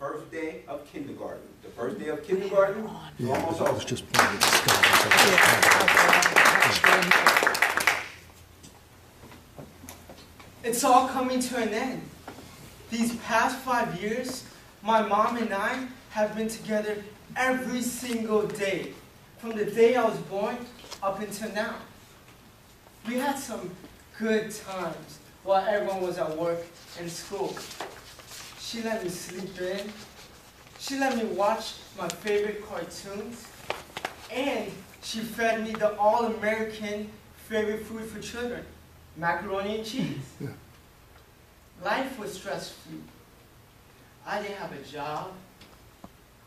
first day of kindergarten. The first day of kindergarten, Yeah, almost I was over. just playing with the sky. It's all coming to an end. These past 5 years, my mom and I have been together every single day, from the day I was born up until now. We had some good times while everyone was at work and school. She let me sleep in. She let me watch my favorite cartoons. And she fed me the all-American favorite food for children, macaroni and cheese. Yeah. Life was stress-free. I didn't have a job.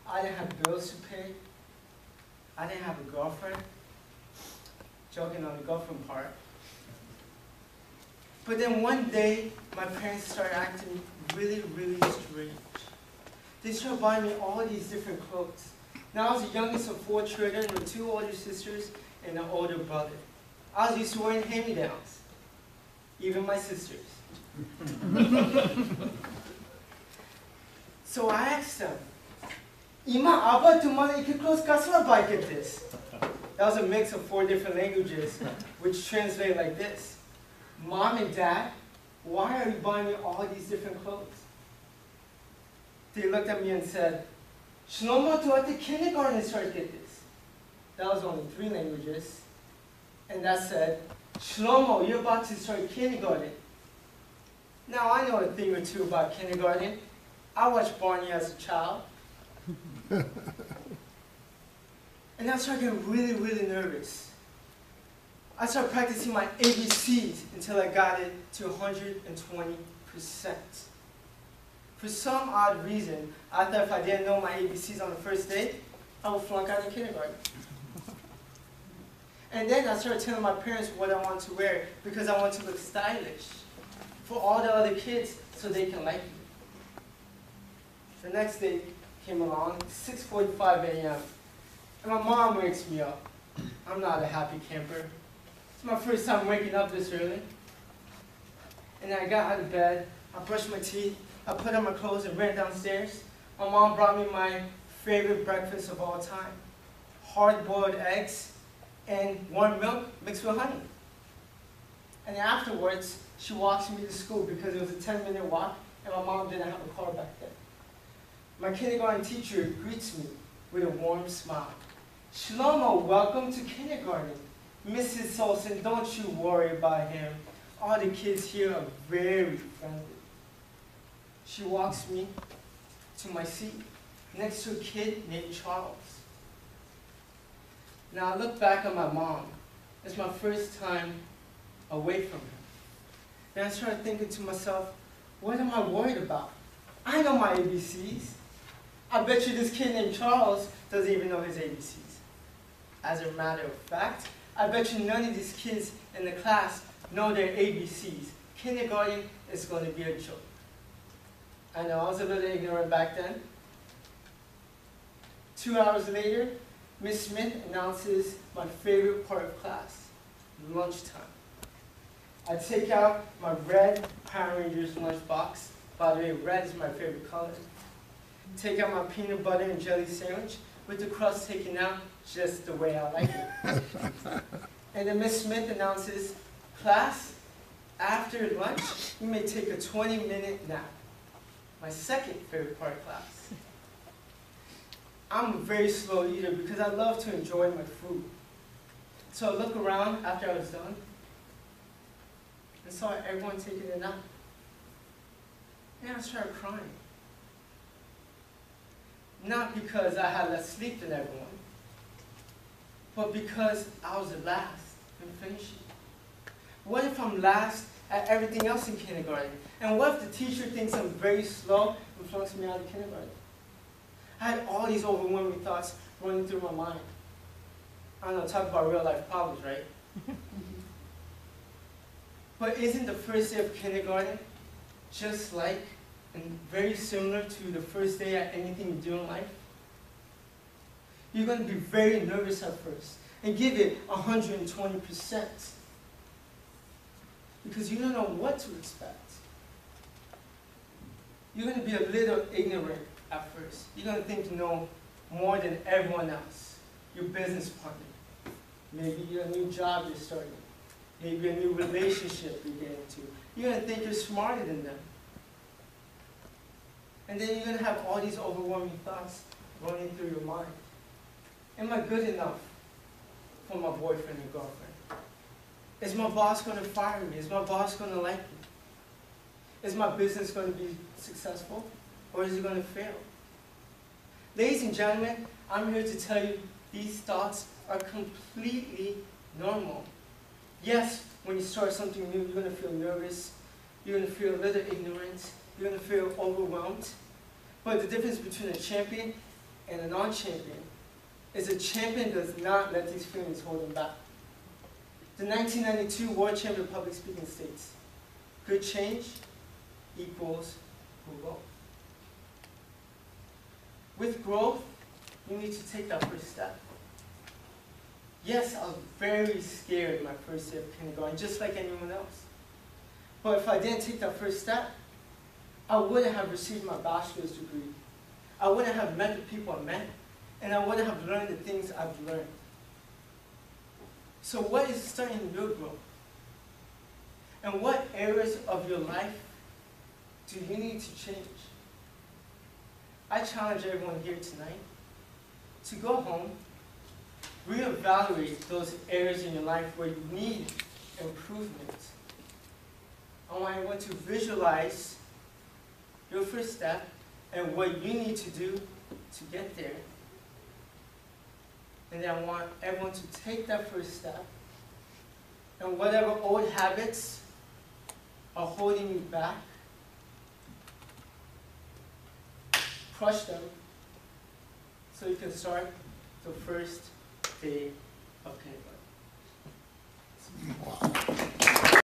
I didn't have bills to pay. I didn't have a girlfriend. Joking on the girlfriend part. But then one day, my parents started acting really, really strange. They started buying me all these different clothes. Now I was the youngest of 4 children with 2 older sisters and an older brother. I was used to wearing hand-me-downs, even my sisters. So I asked them, Ima, Abba, tumhara ikhe clothes kasra buy get this? That was a mix of 4 different languages, which translate like this. Mom and Dad, why are you buying me all these different clothes? They looked at me and said, Shelomo, to at the kindergarten start get this. That was only 3 languages. And that said, Shelomo, you're about to start kindergarten. Now I know a thing or 2 about kindergarten. I watched Barney as a child. And I started getting really, really nervous. I started practicing my ABCs until I got it to 120%. For some odd reason, I thought if I didn't know my ABCs on the first day, I would flunk out in kindergarten. And then I started telling my parents what I wanted to wear because I wanted to look stylish for all the other kids so they can like me. The next day came along, 6:45 a.m., and my mom wakes me up. I'm not a happy camper. It's my first time waking up this early. And then I got out of bed, I brushed my teeth, I put on my clothes and ran downstairs. My mom brought me my favorite breakfast of all time, hard-boiled eggs and warm milk mixed with honey. And afterwards, she walks me to school because it was a 10-minute walk and my mom didn't have a car back then. My kindergarten teacher greets me with a warm smile. Shelomo, welcome to kindergarten. Mrs. Solson, don't you worry about him. All the kids here are very friendly. She walks me to my seat next to a kid named Charles. Now I look back at my mom. It's my first time away from her. And I started thinking to myself, what am I worried about? I know my ABCs. I bet you this kid named Charles doesn't even know his ABCs. As a matter of fact, I bet you none of these kids in the class know their ABCs. Kindergarten is going to be a joke. I know, I was a little ignorant back then. 2 hours later, Miss Smith announces my favorite part of class, lunchtime. I take out my red Power Rangers lunchbox. By the way, red is my favorite color. Take out my peanut butter and jelly sandwich with the crust taken out just the way I like it. And then Miss Smith announces, class, after lunch, you may take a 20-minute nap. My second favorite part of class. I'm a very slow eater because I love to enjoy my food. So I look around after I was done and saw everyone taking a nap. And I started crying. Not because I had less sleep than everyone, but because I was the last in finishing. What if I'm last at everything else in kindergarten? And what if the teacher thinks I'm very slow and flunks me out of kindergarten? I had all these overwhelming thoughts running through my mind. I don't know, talk about real life problems, right? But isn't the first day of kindergarten just like and very similar to the first day at anything you do in life? You're going to be very nervous at first and give it 120% because you don't know what to expect. You're going to be a little ignorant at first. You're going to think you know more than everyone else. Your business partner. Maybe a new job you're starting. Maybe a new relationship you're getting into. You're going to think you're smarter than them. And then you're going to have all these overwhelming thoughts running through your mind. Am I good enough for my boyfriend or girlfriend? Is my boss going to fire me? Is my boss going to like me? Is my business going to be successful? Or is it going to fail? Ladies and gentlemen, I'm here to tell you these thoughts are completely normal. Yes, when you start something new, you're going to feel nervous. You're going to feel a little ignorant. You're going to feel overwhelmed. But the difference between a champion and a non-champion is a champion does not let these feelings hold him back. The 1992 World Champion of Public Speaking states, good change equals growth. With growth, you need to take that first step. Yes, I was very scared my first day of kindergarten, just like anyone else. But if I didn't take that first step, I wouldn't have received my bachelor's degree. I wouldn't have met the people I met, and I wouldn't have learned the things I've learned. So what is starting your growth? And what areas of your life do you need to change? I challenge everyone here tonight to go home, reevaluate those areas in your life where you need improvement. I want to visualize your first step and what you need to do to get there. And then I want everyone to take that first step, and whatever old habits are holding you back, crush them so you can start the first day of kindergarten.